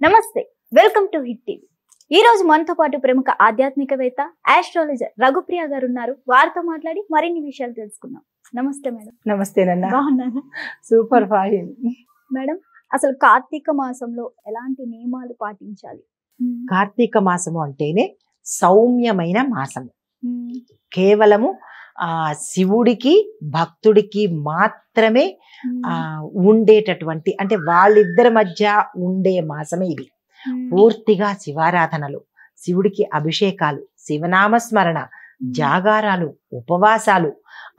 నమస్తే, welcome to hit TV. ఈ రోజు మనతో పాటు ప్రముఖ ఆధ్యాత్మికవేత్త ఆస్ట్రాలజర్ రఘుప్రియ గారు ఉన్నారు. వారితో మాట్లాడి మరిన్ని విషయాలు తెలుసుకుందాం. నమస్తే మేడం. నమస్తేనన్నా. బాగున్నాను. Super fine. మేడం, అసలు కార్తీక మాసంలో ఎలాంటి నియమాలు పాటించాలి? కార్తీక మాసము అంటేనే సౌమ్యమైన మాసము. కేవలము శివుడికి భక్తుడికి మాత్రమే ఉండేటటువంటి, అంటే వాళ్ళిద్దరి మధ్య ఉండే మాసమే ఇది. పూర్తిగా శివారాధనలు, శివుడికి అభిషేకాలు, శివనామస్మరణ, జాగారాలు, ఉపవాసాలు,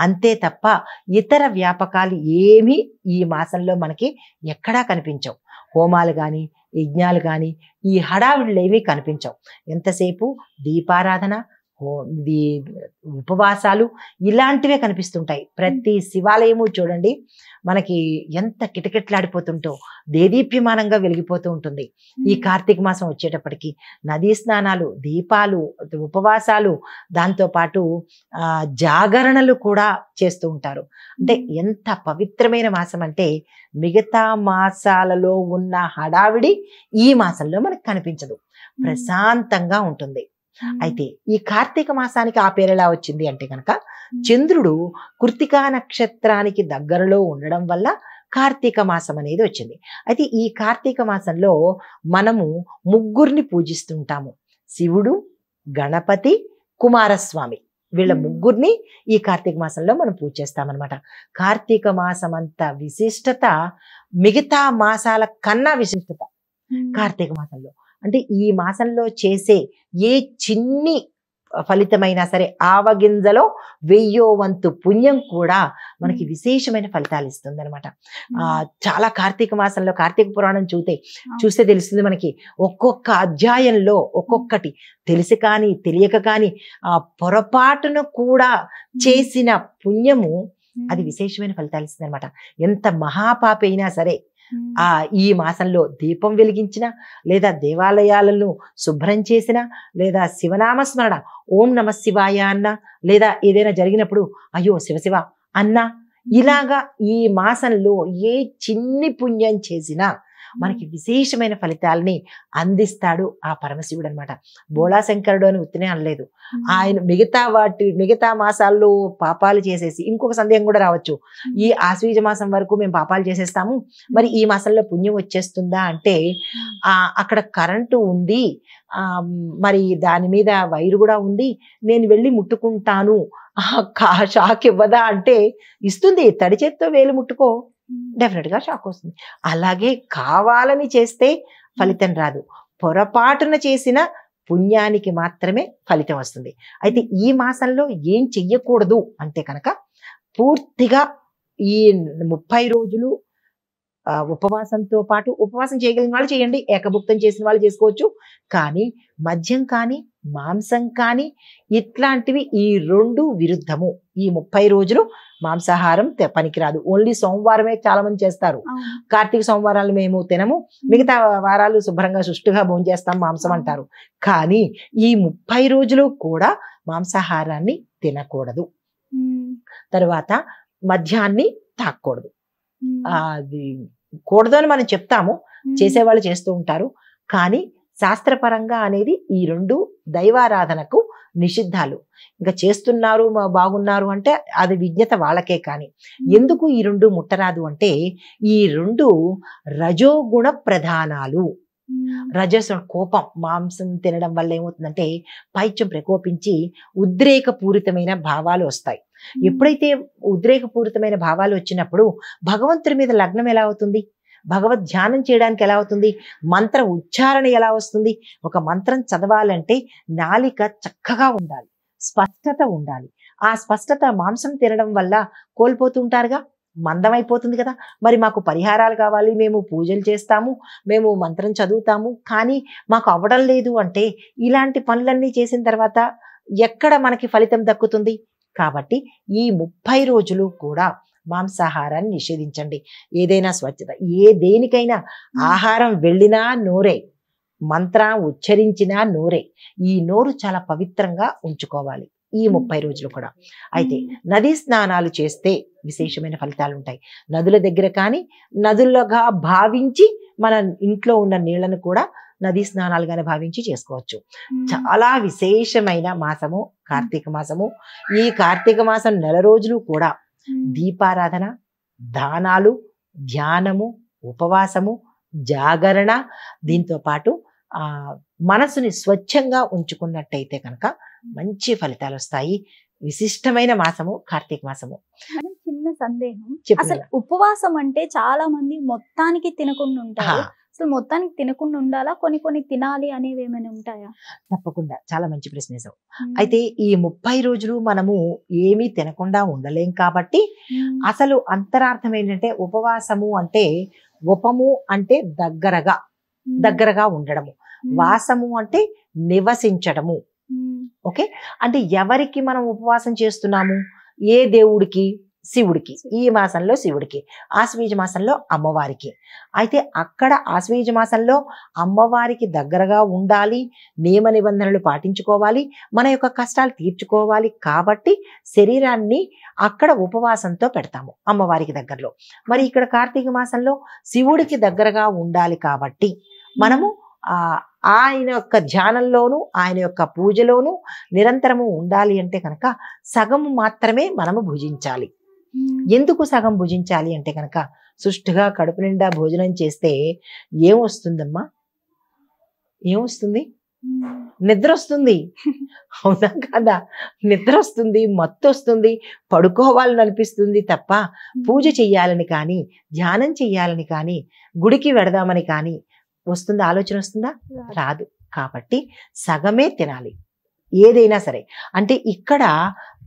అంతే తప్ప ఇతర వ్యాపకాలు ఏమీ ఈ మాసంలో మనకి ఎక్కడా కనిపించవు. హోమాలు కానీ యజ్ఞాలు కానీ ఈ హడావిడులు ఏమీ కనిపించవు. ఎంతసేపు దీపారాధన, ఉపవాసాలు ఇలాంటివే కనిపిస్తుంటాయి. ప్రతి శివాలయము చూడండి మనకి ఎంత కిటకిటలాడిపోతుంటో దేదీప్యమానంగా వెలిగిపోతూ ఉంటుంది. ఈ కార్తీక మాసం వచ్చేటప్పటికి నదీ స్నానాలు, దీపాలు, ఉపవాసాలు, దాంతోపాటు జాగరణలు కూడా చేస్తూ ఉంటారు. అంటే ఎంత పవిత్రమైన మాసం అంటే మిగతా మాసాలలో ఉన్న హడావిడి ఈ మాసంలో మనకు కనిపించదు, ప్రశాంతంగా ఉంటుంది. అయితే ఈ కార్తీక మాసానికి ఆ పేరు ఎలా వచ్చింది అంటే కనుక, చంద్రుడు కృత్తికా నక్షత్రానికి దగ్గరలో ఉండడం వల్ల కార్తీక మాసం అనేది వచ్చింది. అయితే ఈ కార్తీక మాసంలో మనము ముగ్గురిని పూజిస్తుంటాము. శివుడు, గణపతి, కుమారస్వామి, వీళ్ళ ముగ్గురిని ఈ కార్తీక మాసంలో మనం పూజ చేస్తామన్నమాట. కార్తీక మాసం అంత విశిష్టత మిగతా మాసాల కన్నా విశిష్టత కార్తీక మాసంలో. అంటే ఈ మాసంలో చేసే ఏ చిన్ని ఫలితమైనా సరే, ఆవగింజలో 1000వ వంతు పుణ్యం కూడా మనకి విశేషమైన ఫలితాలు ఇస్తుంది అనమాట. చాలా కార్తీక మాసంలో కార్తీక పురాణం చూస్తే తెలుస్తుంది మనకి. ఒక్కొక్క అధ్యాయంలో ఒక్కొక్కటి తెలిసి కానీ తెలియక కానీ పొరపాటును కూడా చేసిన పుణ్యము అది విశేషమైన ఫలితాలు ఇస్తుంది అనమాట. ఎంత మహాపాపి అయినా సరే ఈ మాసంలో దీపం వెలిగించిన, లేదా దేవాలయాలను శుభ్రం చేసిన, లేదా శివనామస్మరణ ఓం నమ శివాయ అన్న, లేదా ఏదైనా జరిగినప్పుడు అయ్యో శివశివ అన్న, ఇలాగా ఈ మాసంలో ఏ చిన్ని పుణ్యం చేసినా మనకి విశేషమైన ఫలితాలని అందిస్తాడు ఆ పరమశివుడు అనమాట. బోళాశంకరుడు అని ఉత్తినే అనలేదు ఆయన. మిగతా మాసాల్లో పాపాలు చేసేసి, ఇంకొక సందేహం కూడా రావచ్చు, ఈ ఆశ్వీజ మాసం వరకు మేము పాపాలు చేసేస్తాము, మరి ఈ మాసంలో పుణ్యం వచ్చేస్తుందా అంటే, అక్కడ కరెంటు ఉంది, మరి దాని మీద వైరు కూడా ఉంది, నేను వెళ్ళి ముట్టుకుంటాను, షాక్ ఇవ్వదా అంటే ఇస్తుంది. తడి చేత్తో వేలు ముట్టుకో, డెఫినెట్ గా షాక్ వస్తుంది. అలాగే కావాలని చేస్తే ఫలితం రాదు, పొరపాటున చేసిన పుణ్యానికి మాత్రమే ఫలితం వస్తుంది. అయితే ఈ మాసంలో ఏం చెయ్యకూడదు అంటే కనుక, పూర్తిగా ఈ 30 రోజులు ఉపవాసంతో పాటు, ఉపవాసం చేయగలిగిన వాళ్ళు చేయండి, ఏకభుక్తం చేసిన వాళ్ళు చేసుకోవచ్చు. కానీ మద్యం కానీ మాంసం కానీ ఇట్లాంటివి ఈ రెండు విరుద్ధము. ఈ 30 రోజులు మాంసాహారం పనికిరాదు. ఓన్లీ సోమవారమే చాలా మంది చేస్తారు. కార్తీక సోమవారాలు మేము తినము, మిగతా వారాలు శుభ్రంగా సుష్టుగా భోంచేస్తాం మాంసం అంటారు. కానీ ఈ 30 రోజులు కూడా మాంసాహారాన్ని తినకూడదు. తర్వాత మద్యాన్ని తాగకూడదు. అది కూడదు అని మనం చెప్తాము, చేసేవాళ్ళు చేస్తూ ఉంటారు. కానీ శాస్త్రపరంగా అనేది ఈ రెండు దైవారాధనకు నిషిద్ధాలు. ఇంకా చేస్తున్నారు బాగున్నారు అంటే అది విజ్ఞత వాళ్ళకే. కానీ ఎందుకు ఈ రెండు ముట్టరాదు అంటే, ఈ రెండు రజోగుణ ప్రధానాలు. రజసు కోపం, మాంసం తినడం వల్ల ఏమవుతుందంటే పైత్యం ప్రకోపించి ఉద్రేకపూరితమైన భావాలు వస్తాయి. ఎప్పుడైతే ఉద్రేకపూరితమైన భావాలు వచ్చినప్పుడు భగవంతుడి మీద లగ్నం ఎలా అవుతుంది, భగవద్ ధ్యానం చేయడానికి ఎలా అవుతుంది, మంత్ర ఉచ్చారణ ఎలా వస్తుంది? ఒక మంత్రం చదవాలంటే నాలిక చక్కగా ఉండాలి, స్పష్టత ఉండాలి. ఆ స్పష్టత మాంసం తినడం వల్ల కోల్పోతుంటారుగా, మందమైపోతుంది కదా. మరి మాకు పరిహారాలు కావాలి, మేము పూజలు చేస్తాము, మేము మంత్రం చదువుతాము, కానీ మాకు అవ్వడం లేదు అంటే ఇలాంటి పనులన్నీ చేసిన తర్వాత ఎక్కడ మనకి ఫలితం దక్కుతుంది? కాబట్టి ఈ 30 రోజులు కూడా మాంసాహారాన్ని నిషేధించండి. ఏదైనా స్వచ్ఛత, దేనికైనా ఆహారం వెళ్ళినా నోరే, మంత్రం ఉచ్చరించినా నోరే. ఈ నోరు చాలా పవిత్రంగా ఉంచుకోవాలి ఈ 30 రోజులు కూడా. అయితే నదీ స్నానాలు చేస్తే విశేషమైన ఫలితాలు ఉంటాయి. నదుల దగ్గర కానీ నదులుగా భావించి మన ఇంట్లో ఉన్న నీళ్లను కూడా నదీ స్నానాలుగానే భావించి చేసుకోవచ్చు. చాలా విశేషమైన మాసము కార్తీక మాసము. ఈ కార్తీక మాసం నెల రోజులు కూడా దీపారాధన, దానాలు, ధ్యానము, ఉపవాసము, జాగరణ, దీంతో పాటు మనసుని స్వచ్ఛంగా ఉంచుకున్నట్టయితే కనుక మంచి ఫలితాలు వస్తాయి. విశిష్టమైన మాసము కార్తీక మాసము. చిన్న సందేహం, చెప్పు అసలు ఉపవాసం అంటే చాలా మంది మొత్తానికి తినకుండా ఉంటారు. అసలు మొత్తానికి తినకుండా ఉండాలా, కొన్ని కొన్ని తినాలి అనేవి ఏమైనా ఉంటాయా? తప్పకుండా, చాలా మంచి ప్రశ్న వేశావు. అయితే ఈ 30 రోజులు మనము ఏమీ తినకుండా ఉండలేం కాబట్టి అసలు అంతరార్థం ఏంటంటే ఉపవాసము అంటే ఉపము అంటే దగ్గరగా ఉండడము, వాసము అంటే నివసించడము. ఓకే, అంటే ఎవరికి మనం ఉపవాసం చేస్తున్నాము? ఏ దేవుడికి? శివుడికి. ఈ మాసంలో శివుడికి, ఆశ్వీజ మాసంలో అమ్మవారికి. అయితే అక్కడ ఆశ్వీజ మాసంలో అమ్మవారికి దగ్గరగా ఉండాలి, నియమ నిబంధనలు పాటించుకోవాలి, మన యొక్క కష్టాలు తీర్చుకోవాలి. కాబట్టి శరీరాన్ని అక్కడ ఉపవాసంతో పెడతాము అమ్మవారికి దగ్గరలో. మరి ఇక్కడ కార్తీక మాసంలో శివుడికి దగ్గరగా ఉండాలి కాబట్టి మనము ఆయన యొక్క ధ్యానంలోను ఆయన యొక్క పూజలోను నిరంతరము ఉండాలి అంటే కనుక సగం మాత్రమే మనము భుజించాలి. ఎందుకు సగం భుజించాలి అంటే కనుక సుష్టుగా కడుపు నిండా భోజనం చేస్తే ఏమొస్తుందమ్మా? ఏమొస్తుంది? నిద్ర వస్తుంది. అవునా కదా? నిద్ర వస్తుంది, మత్తు వస్తుంది, పడుకోవాలని అనిపిస్తుంది తప్ప పూజ చెయ్యాలని కానీ, ధ్యానం చెయ్యాలని కానీ, గుడికి వెడదామని కానీ వస్తుందా? ఆలోచన వస్తుందా? రాదు. కాబట్టి సగమే తినాలి ఏదైనా సరే. అంటే ఇక్కడ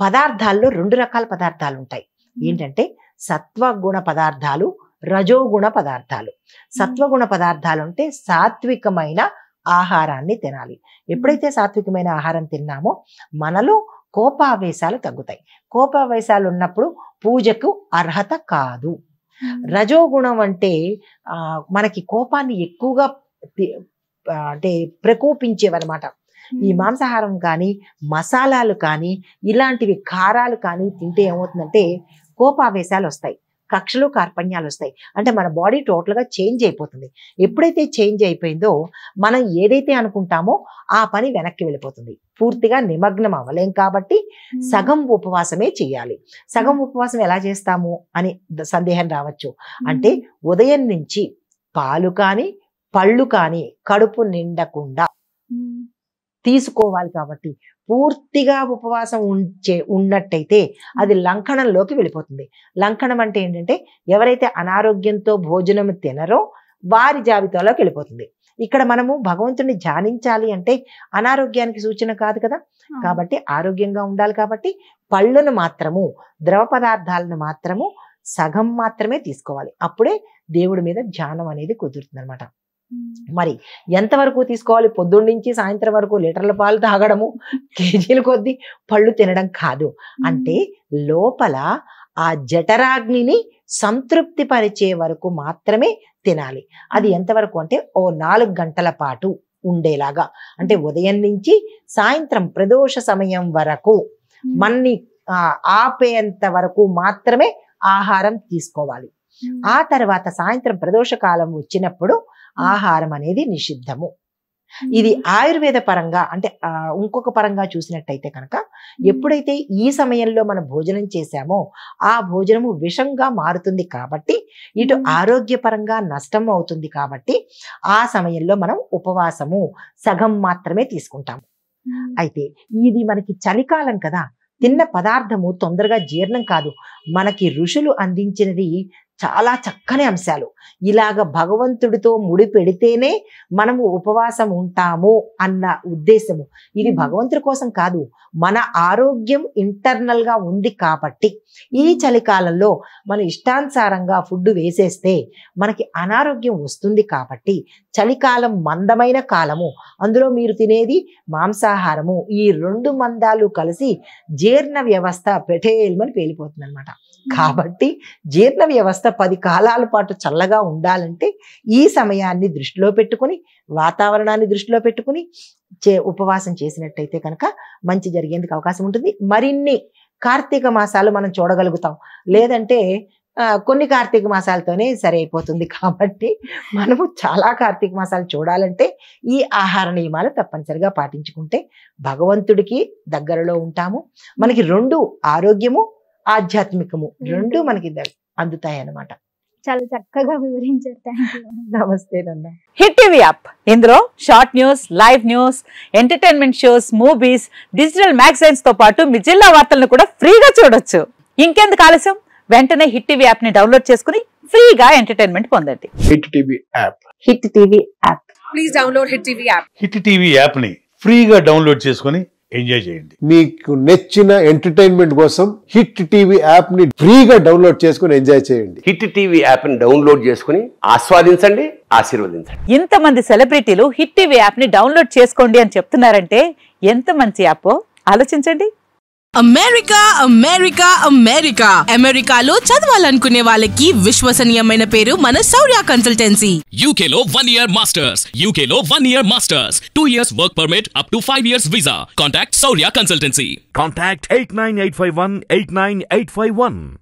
పదార్థాల్లో 2 రకాల పదార్థాలు ఉంటాయి. ఏంటంటే సత్వగుణ పదార్థాలు, రజోగుణ పదార్థాలు. సత్వగుణ పదార్థాలు అంటే సాత్వికమైన ఆహారాన్ని తినాలి. ఎప్పుడైతే సాత్వికమైన ఆహారం తిన్నామో మనలో కోపావేశాలు తగ్గుతాయి. కోపావేశాలు ఉన్నప్పుడు పూజకు అర్హత కాదు. రజోగుణం అంటే మనకి కోపాన్ని ఎక్కువగా అంటే ప్రకోపించేవన్నమాట. ఈ మాంసాహారం కానీ, మసాలాలు కానీ, ఇలాంటివి కారాలు కానీ తింటే ఏమవుతుందంటే కోపావేశాలు వస్తాయి, కక్షలు కార్పణ్యాలు వస్తాయి. అంటే మన బాడీ టోటల్గా చేంజ్ అయిపోతుంది. ఎప్పుడైతే చేంజ్ అయిపోయిందో మనం ఏదైతే అనుకుంటామో ఆ పని వెనక్కి వెళ్ళిపోతుంది. పూర్తిగా నిమగ్నం అవ్వలేం కాబట్టి సగం ఉపవాసమే చేయాలి. సగం ఉపవాసం ఎలా చేస్తాము అని సందేహం రావచ్చు. అంటే ఉదయం నుంచి పాలు కానీ పళ్ళు కానీ కడుపు నిండకుండా తీసుకోవాలి. కాబట్టి పూర్తిగా ఉపవాసం ఉన్నట్టయితే అది లంకణంలోకి వెళ్ళిపోతుంది. లంకణం అంటే ఏంటంటే ఎవరైతే అనారోగ్యంతో భోజనం తినరో వారి జాబితాలోకి వెళ్ళిపోతుంది. ఇక్కడ మనము భగవంతుని ధ్యానించాలి అంటే అనారోగ్యానికి సూచన కాదు కదా. కాబట్టి ఆరోగ్యంగా ఉండాలి కాబట్టి పళ్ళను మాత్రము, ద్రవ పదార్థాలను మాత్రము సగం మాత్రమే తీసుకోవాలి. అప్పుడే దేవుడి మీద ధ్యానం అనేది కుదురుతుంది అనమాట. మరి ఎంతవరకు తీసుకోవాలి? పొద్దున్న నుంచి సాయంత్రం వరకు లీటర్ల పాలు తాగడము, కేజీల కొద్దీ పళ్ళు తినడం కాదు. అంటే లోపల ఆ జఠరాగ్నిని సంతృప్తి పరిచే వరకు మాత్రమే తినాలి. అది ఎంతవరకు అంటే 4 గంటల పాటు ఉండేలాగా. అంటే ఉదయం నుంచి సాయంత్రం ప్రదోష సమయం వరకు మన్ని ఆపేంత వరకు మాత్రమే ఆహారం తీసుకోవాలి. ఆ తర్వాత సాయంత్రం ప్రదోష కాలం వచ్చినప్పుడు ఆహారం అనేది నిషిద్ధము. ఇది ఆయుర్వేద పరంగా అంటే ఇంకొక పరంగా చూసినట్టయితే కనుక ఎప్పుడైతే ఈ సమయంలో మనం భోజనం చేశామో ఆ భోజనము విషంగా మారుతుంది కాబట్టి ఇటు ఆరోగ్యపరంగా నష్టం అవుతుంది. కాబట్టి ఆ సమయంలో మనం ఉపవాసము సగం మాత్రమే తీసుకుంటాము. అయితే ఇది మనకి చలికాలం కదా, తిన్న పదార్థము తొందరగా జీర్ణం కాదు. మనకి ఋషులు అందించినది చాలా చక్కని అంశాలు. ఇలాగ భగవంతుడితో ముడి పెడితేనే మనము ఉపవాసం ఉంటాము అన్న ఉద్దేశము. ఇది భగవంతుడి కోసం కాదు, మన ఆరోగ్యం ఇంటర్నల్ గా ఉంది కాబట్టి ఈ చలికాలంలో మన ఇష్టానుసారంగా ఫుడ్ వేసేస్తే మనకి అనారోగ్యం వస్తుంది. కాబట్టి చలికాలం మందమైన కాలము, అందులో మీరు తినేది మాంసాహారము, ఈ 2 మందాలు కలిసి జీర్ణ వ్యవస్థ పెటేల్మని పేలిపోతుంది అనమాట. కాబట్టి జీర్ణ వ్యవస్థ 10 కాలాల పాటు చల్లగా ఉండాలంటే ఈ సమయాన్ని దృష్టిలో పెట్టుకుని, వాతావరణాన్ని దృష్టిలో పెట్టుకుని ఉపవాసం చేసినట్టయితే కనుక మంచి జరిగేందుకు అవకాశం ఉంటుంది. మరిన్ని కార్తీక మాసాలు మనం చూడగలుగుతాం. లేదంటే కొన్ని కార్తీక మాసాలతోనే సరి అయిపోతుంది. కాబట్టి మనము చాలా కార్తీక మాసాలు చూడాలంటే ఈ ఆహార నియమాలు తప్పనిసరిగా పాటించుకుంటే భగవంతుడికి దగ్గరలో ఉంటాము. మనకి రెండు ఆరోగ్యము ఆధ్యాత్మికము రెండు మనకి అందుతాయి అన్నమాట. చాలా చక్కగా వివరించారు. Thank you. నమస్తే నన్న. హిట్ టీవీ యాప్, ఇందులో short news, live news, entertainment shows, movies, digital magazines తో పాటు మీ జిల్లా వార్తలను కూడా ఫ్రీగా చూడొచ్చు. ఇంకెందుకు ఆలస్యం, వెంటనే హిట్ టీవీ యాప్ ని డౌన్లోడ్ చేసుకుని ఫ్రీగా ఎంటర్టైన్మెంట్ పొందండి. Hit TV app. Hit TV app. Please download hit TV app. Hit TV app ని ఫ్రీగా డౌన్లోడ్ చేసుకుని ఎంజాయ్ చేయండి. మీకు నచ్చిన ఎంటర్టైన్మెంట్ కోసం హిట్ టీవీ యాప్ ని ఫ్రీగా డౌన్లోడ్ చేసుకుని ఎంజాయ్ చేయండి. హిట్ టీవీ యాప్ ని డౌన్లోడ్ చేసుకుని ఆస్వాదించండి, ఆశీర్వదించండి. ఇంతమంది సెలబ్రిటీలు హిట్ టీవీ యాప్ ని డౌన్లోడ్ చేసుకోండి అని చెప్తున్నారంటే ఎంత మంచి యాప్ ఆలోచించండి. అమెరికా అమెరికా అమెరికా అమెరికాలో చదవాలనుకునే వాళ్ళకి విశ్వసనీయమైన పేరు మన శౌర్య కన్సల్టెన్సీ. UK లో 1 year masters, UK లో 1 year masters, 2 years work permit up to 5 years visa. Contact Saurya Consultancy. Contact 89851 89851.